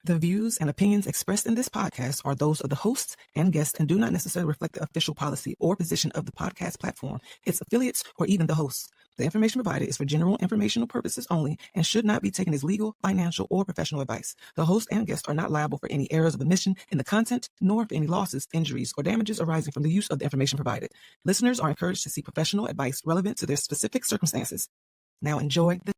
The views and opinions expressed in this podcast are those of the hosts and guests and do not necessarily reflect the official policy or position of the podcast platform, its affiliates, or even the hosts. The information provided is for general informational purposes only and should not be taken as legal, financial, or professional advice. The host and guests are not liable for any errors of omission in the content, nor for any losses, injuries, or damages arising from the use of the information provided. Listeners are encouraged to seek professional advice relevant to their specific circumstances. Now enjoy the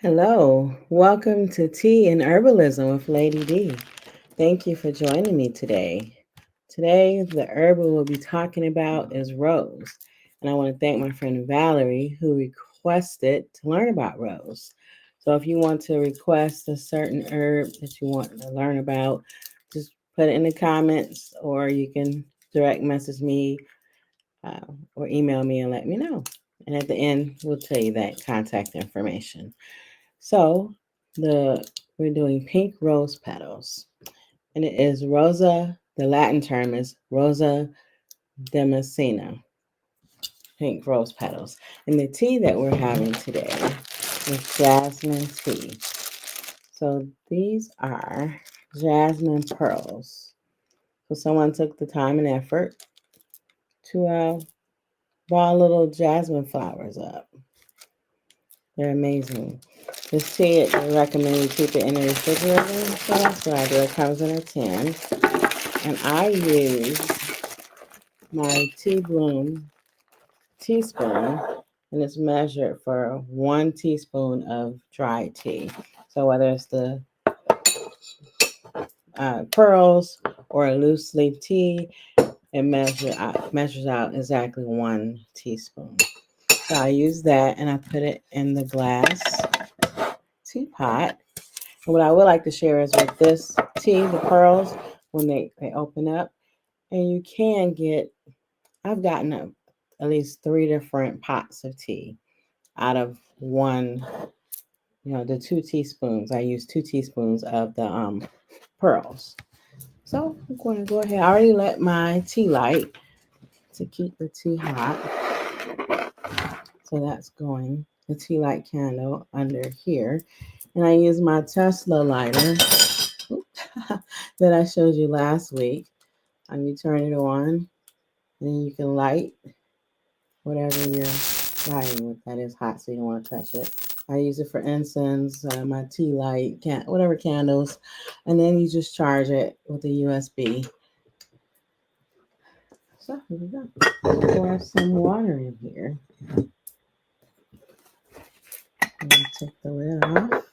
Hello, welcome to Tea and Herbalism with Lady D. Thank you for joining me today. Today, the herb we will be talking about is rose. And I want to thank my friend Valerie who requested to learn about rose. So if you want to request a certain herb that you want to learn about, just put it in the comments or you can direct message me or email me and let me know. And at the end, we'll tell you that contact information. So we're doing pink rose petals, and it is Rosa. The Latin term is Rosa damascena, pink rose petals. And the tea that we're having today is jasmine tea. So these are jasmine pearls. So someone took the time and effort to ball little jasmine flowers up. They're amazing. This tea, I recommend you keep it in the refrigerator. So that's what I do. It comes in a tin. And I use my teaspoon, and it's measured for 1 teaspoon of dry tea. So whether it's the pearls or a loose leaf tea, it measures out exactly 1 teaspoon. So I use that and I put it in the glass teapot. And what I would like to share is with this tea, the pearls, when they open up, and you can get, I've gotten at least 3 different pots of tea out of one, the 2 teaspoons. I use 2 teaspoons of the pearls. So I'm going to go ahead. I already let my tea light to keep the tea hot. So that's going, the tea light candle under here. And I use my Tesla lighter that I showed you last week. And you turn it on, and then you can light whatever you're lighting with that is hot, so you don't want to touch it. I use it for incense, my tea light, whatever candles, and then you just charge it with a USB. So here we go. Pour some water in here. And take the lid off.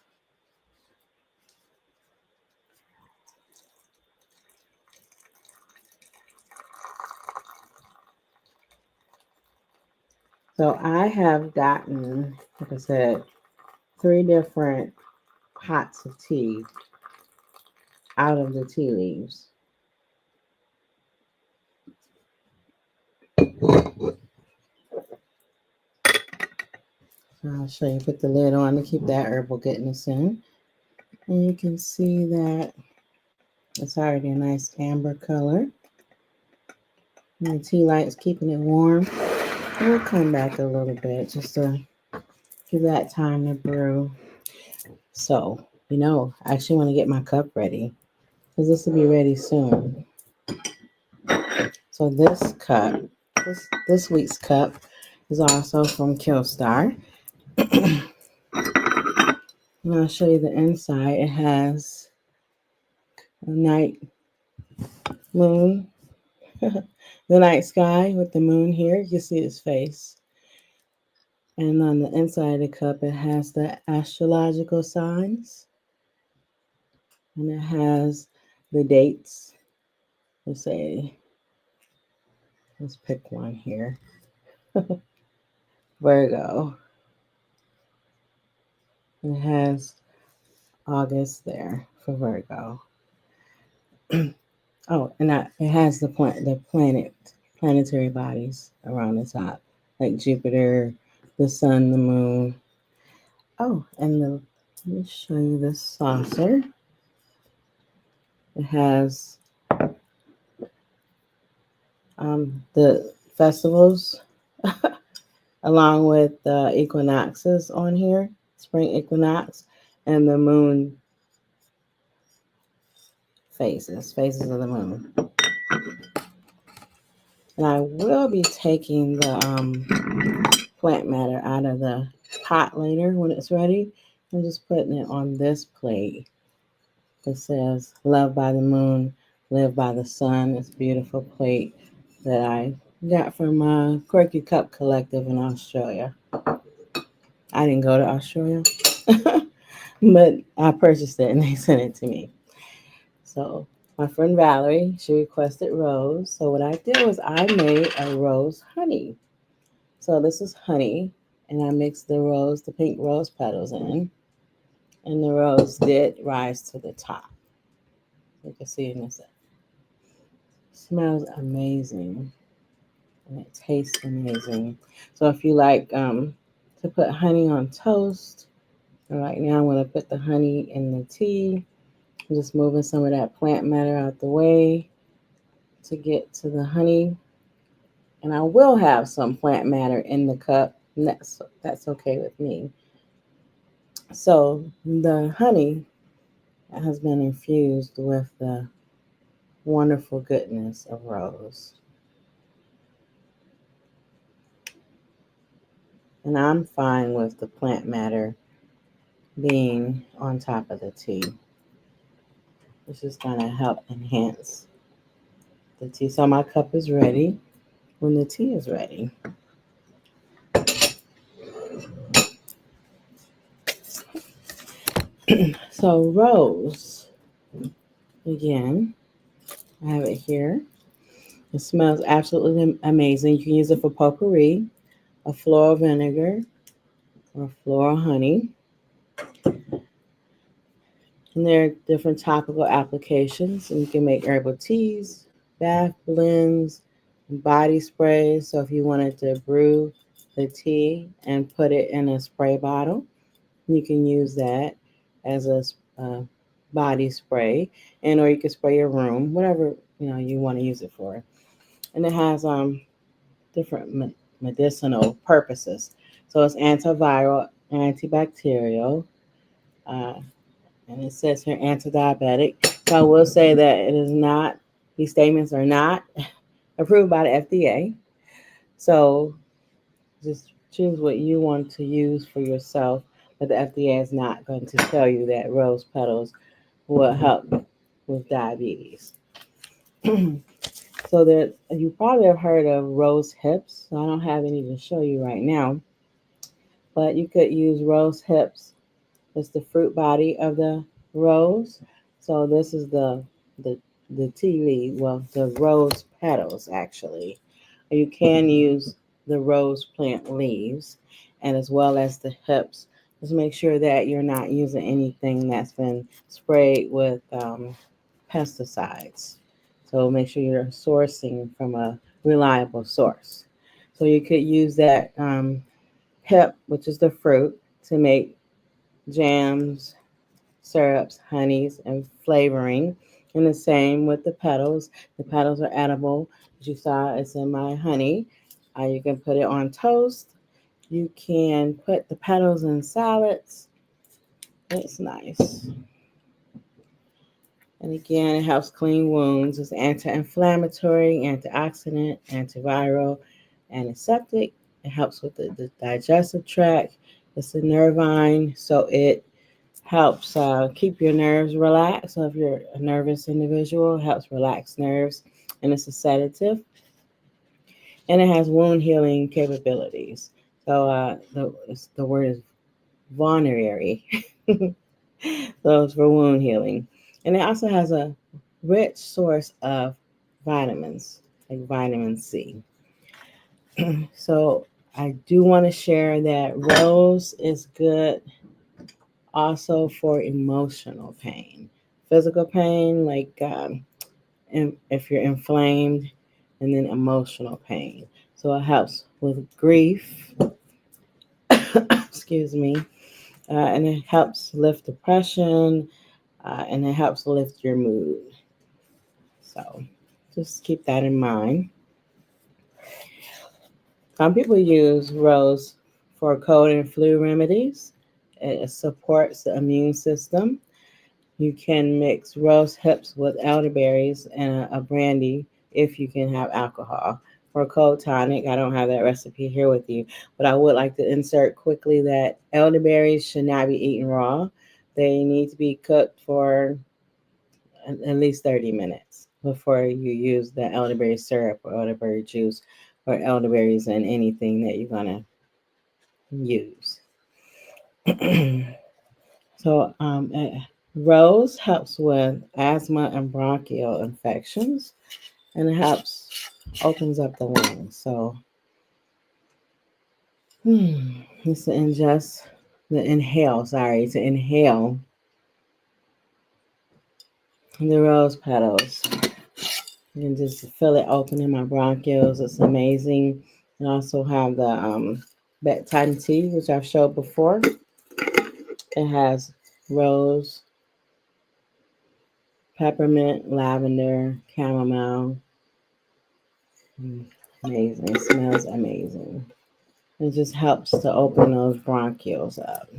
So I have gotten, like I said, 3 different pots of tea out of the tea leaves. So I'll show you, put the lid on to keep that herbal goodness in. And you can see that it's already a nice amber color. And the tea light's keeping it warm. And we'll come back a little bit just to give that time to brew. So, I actually want to get my cup ready because this will be ready soon. So this cup, this week's cup is also from Killstar. And I'll show you the inside. It has a night moon. the night sky with the moon here. You can see his face. And on the inside of the cup, it has the astrological signs and it has the dates. Let's say, let's pick one here. Virgo. It has August there for Virgo. Oh, and it has planetary bodies around the top, like Jupiter, the sun, the moon. Oh, and let me show you this saucer. It has the festivals along with the equinoxes on here, spring equinox, and the moon phases of the moon. And I will be taking the plant matter out of the pot later when it's ready. I'm just putting it on this plate. It says "Love by the Moon, Live by the Sun." It's a beautiful plate that I got from Quirky Cup Collective in Australia. I didn't go to Australia, but I purchased it and they sent it to me. So my friend Valerie, she requested rose. So what I did was I made a rose honey. So this is honey, and I mixed the pink rose petals in, and the rose did rise to the top. You can see in this. It smells amazing, and it tastes amazing. So if you like to put honey on toast, right now I'm going to put the honey in the tea. I'm just moving some of that plant matter out the way to get to the honey. And I will have some plant matter in the cup, and that's okay with me. So the honey has been infused with the wonderful goodness of rose. And I'm fine with the plant matter being on top of the tea. It's just going to help enhance the tea. So my cup is ready when the tea is ready. So rose, again, I have it here. It smells absolutely amazing. You can use it for potpourri, a floral vinegar, or floral honey. And there are different topical applications. And you can make herbal teas, bath blends, body sprays. So if you wanted to brew the tea and put it in a spray bottle, you can use that as a uh, body spray, and or you can spray your room, whatever you want to use it for. And it has different medicinal purposes. So it's antiviral, antibacterial, uh, and it says here anti-diabetic. So I will say that it is not; these statements are not approved by the FDA. So just choose what you want to use for yourself. But the FDA is not going to tell you that rose petals will help with diabetes. So that you probably have heard of rose hips. So I don't have any to show you right now, but you could use rose hips. It's the fruit body of the rose. So this is the the tea leaf, well, the rose petals actually. You can use the rose plant leaves and as well as the hips. Just make sure that you're not using anything that's been sprayed with pesticides. So make sure you're sourcing from a reliable source. So you could use that hip, which is the fruit, to make jams, syrups, honeys, and flavoring. And the same with the petals. The petals are edible. As you saw, it's in my honey. You can put it on toast. You can put the petals in salads. It's nice. And again, it helps clean wounds. It's anti-inflammatory, antioxidant, antiviral, antiseptic. It helps with the digestive tract. It's a nervine, so it helps keep your nerves relaxed. So if you're a nervous individual, it helps relax nerves, and it's a sedative. and it has wound healing capabilities. So the word is vulnerary. So it's for wound healing. And it also has a rich source of vitamins, like vitamin C. So I do want to share that rose is good also for emotional pain, physical pain, like if you're inflamed, and then emotional pain. So it helps with grief, excuse me, and it helps lift depression, and it helps lift your mood. So just keep that in mind. Some people use rose for cold and flu remedies. It supports the immune system. You can mix rose hips with elderberries and a brandy if you can have alcohol. For a cold tonic, I don't have that recipe here with you, but I would like to insert quickly that elderberries should not be eaten raw. They need to be cooked for at least 30 minutes before you use the elderberry syrup or elderberry juice or elderberries in anything that you're going to use. So, rose helps with asthma and bronchial infections, and it helps opens up the lungs. So, it's to ingest the inhale. Sorry, to inhale the rose petals. You can just feel it open in my bronchioles. It's amazing. And also have the bedtime tea, which I've showed before. It has rose, peppermint, lavender, chamomile. Mm, amazing. It smells amazing. It just helps to open those bronchioles up.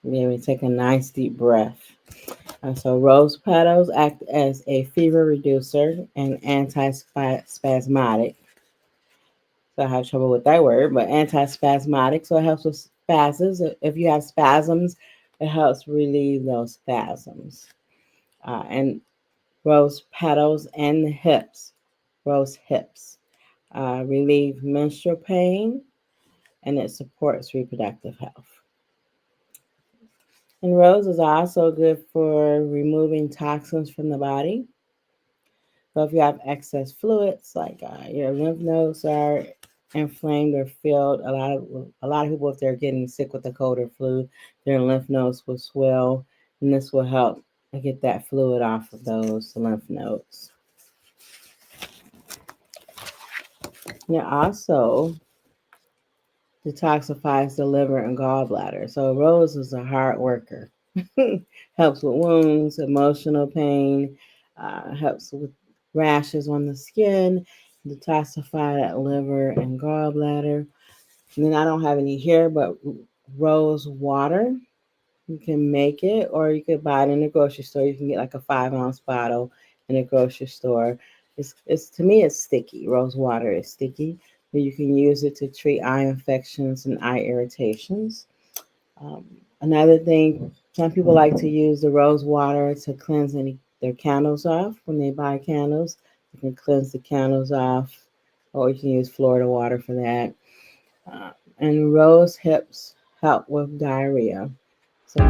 Be able to take a nice deep breath. So rose petals act as a fever reducer and antispasmodic. So I have trouble with that word, but antispasmodic. So it helps with spasms. If you have spasms, it helps relieve those spasms. And rose petals and the hips, rose hips, relieve menstrual pain, and it supports reproductive health. And rose is also good for removing toxins from the body. So if you have excess fluids, like your lymph nodes are inflamed or filled, a lot of people, if they're getting sick with a cold or flu, their lymph nodes will swell, and this will help get that fluid off of those lymph nodes. It also detoxifies the liver and gallbladder. So rose is a hard worker. Helps with wounds, emotional pain, helps with rashes on the skin, detoxify that liver and gallbladder. And then I don't have any here, but rose water. You can make it, or you could buy it in the grocery store. You can get like a 5-ounce bottle in the grocery store. It's to me, it's sticky. Rose water is sticky, but you can use it to treat eye infections and eye irritations. Um, Another thing, some people like to use the rose water to cleanse their candles off when they buy candles. You can cleanse the candles off, or you can use Florida water for that. Uh, and rose hips help with diarrhea. So,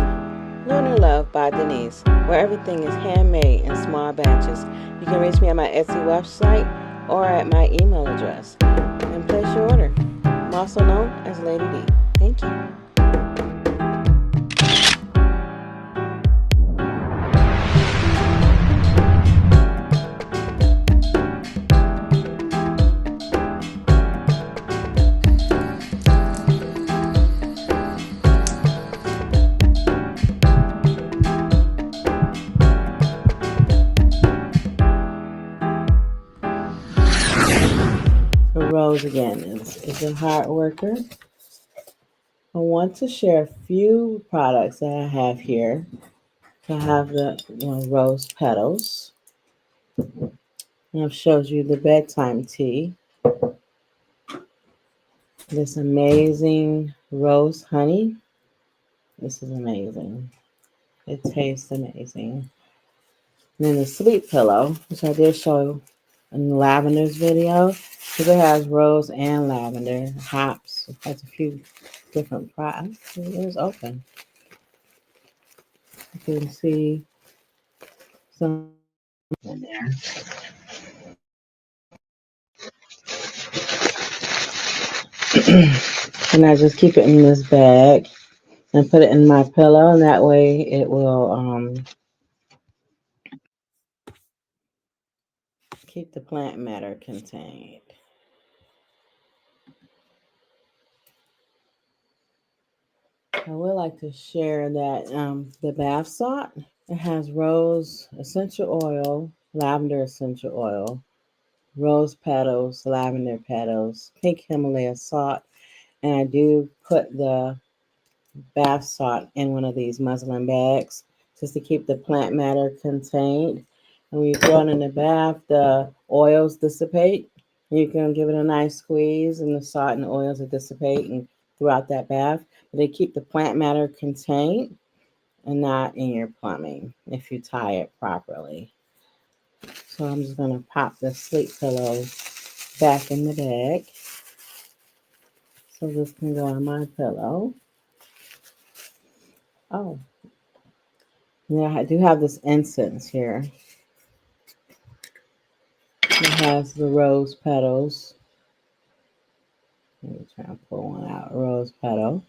Lunar Love by Denise, where everything is handmade in small batches. You can reach me at my Etsy website or at my email address and place your order. I'm also known as Lady D. Thank you. Rose again is a hard worker. I want to share a few products that I have here. I have the rose petals. And I've showed you the bedtime tea. This amazing rose honey. This is amazing. It tastes amazing. And then the sleep pillow, which I did show in the lavenders video because it has rose and lavender, hops. It has a few different products. It is open. You can see some in there. And I just keep it in this bag and put it in my pillow, and that way it will keep the plant matter contained. I would like to share that the bath salt, it has rose essential oil, lavender essential oil, rose petals, lavender petals, pink Himalaya salt, and I do put the bath salt in one of these muslin bags just to keep the plant matter contained. And when you throw it in the bath, the oils dissipate. You can give it a nice squeeze, and the salt and the oils will dissipate and throughout that bath. But they keep the plant matter contained and not in your plumbing if you tie it properly. So I'm just going to pop the sleep pillow back in the bag. So this can go on my pillow. Oh, yeah, I do have this incense here. It has the rose petals. Let me try and pull one out. Rose petal,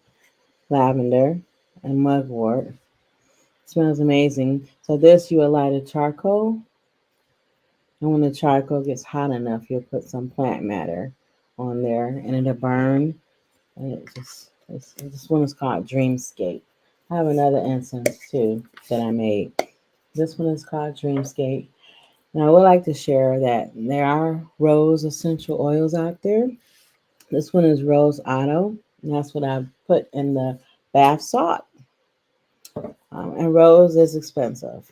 lavender, and mugwort. It smells amazing. So this you will light a charcoal. And when the charcoal gets hot enough, you'll put some plant matter on there and it'll burn. And this one is called Dreamscape. I have another incense too that I made. This one is called Dreamscape. And I would like to share that there are rose essential oils out there. This one is Rose Otto, and that's what I put in the bath salt. And rose is expensive.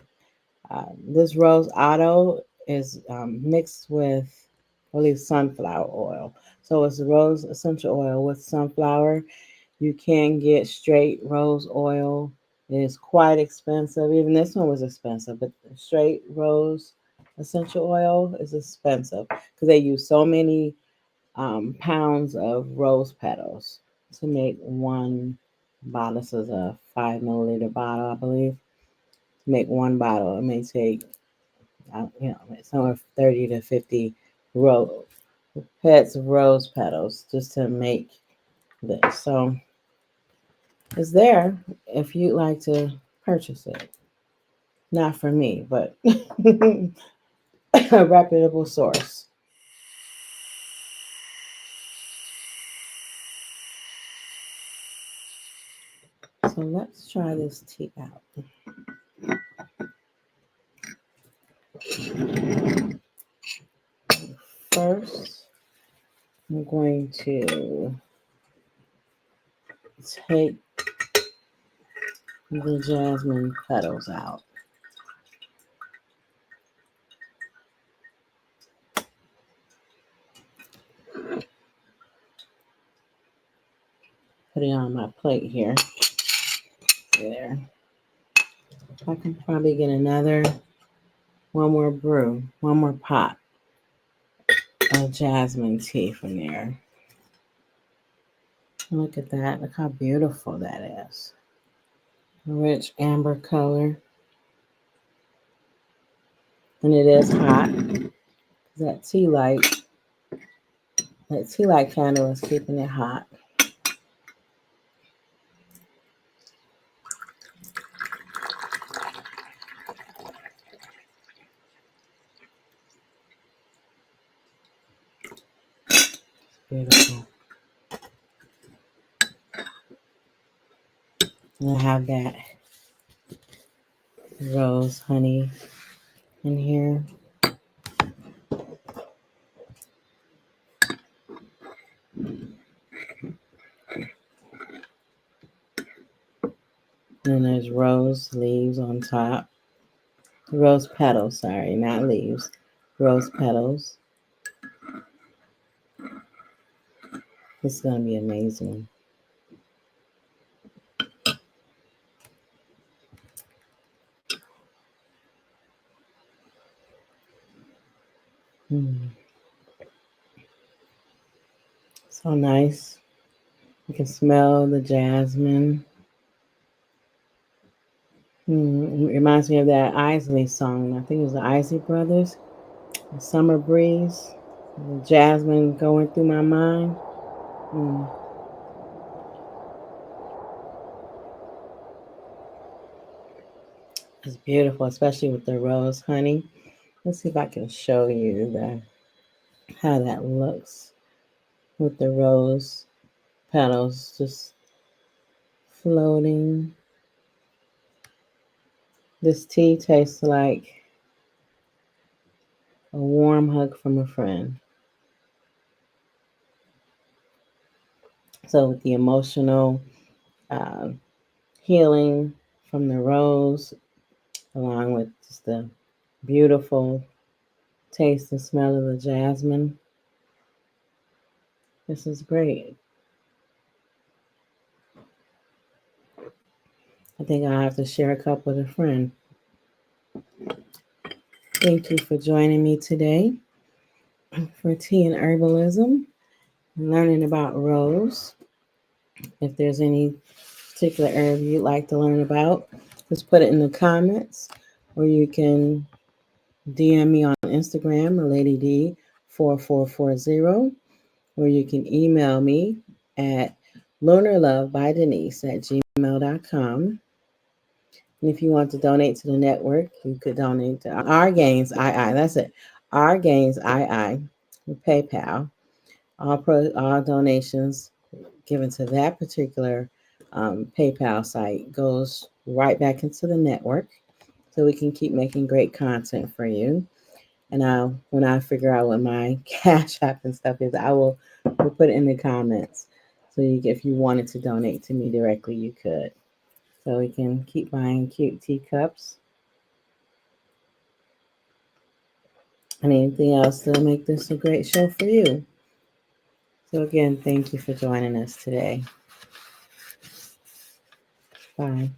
This Rose Otto is mixed with, I believe, sunflower oil. So it's rose essential oil with sunflower. You can get straight rose oil. It is quite expensive. Even this one was expensive, but straight rose essential oil is expensive because they use so many pounds of rose petals to make one bottle. This is a 5 milliliter bottle, I believe. To make one bottle, it may take, somewhere 30 to 50 pets of rose petals just to make this. So it's there if you'd like to purchase it. Not for me, but a reputable source. So let's try this tea out. First, I'm going to take the jasmine petals out. Put it on my plate here. There. I can probably get one more pot of jasmine tea from there. Look at that. Look how beautiful that is. Rich amber color. And it is hot. That tea light candle is keeping it hot. Beautiful. And I have that rose honey in here. And there's rose leaves on top. Rose petals, sorry, not leaves. Rose petals. This is going to be amazing. Mm. So nice. You can smell the jasmine. It reminds me of that Isley song. I think it was the Isley Brothers. The Summer Breeze. The jasmine going through my mind. Mm. It's beautiful, especially with the rose honey. Let's see if I can show you how that looks with the rose petals just floating. This tea tastes like a warm hug from a friend. So, with the emotional uh, healing from the rose, along with just the beautiful taste and smell of the jasmine, this is great. I think I'll have to share a cup with a friend. Thank you for joining me today for Tea and Herbalism, learning about rose. If there's any particular herb you'd like to learn about, just put it in the comments, or you can DM me on Instagram, Lady D 4440, or you can email me at lunarlovebydenise@gmail.com. And if you want to donate to the network, you could donate to Our Gains II. That's it. Our Gains II with PayPal. All donations given to that particular PayPal site goes right back into the network, so we can keep making great content for you. And when I figure out what my Cash App and stuff is, will put it in the comments. So if you wanted to donate to me directly, you could. So we can keep buying cute teacups and anything else to make this a great show for you. So again, thank you for joining us today. Bye.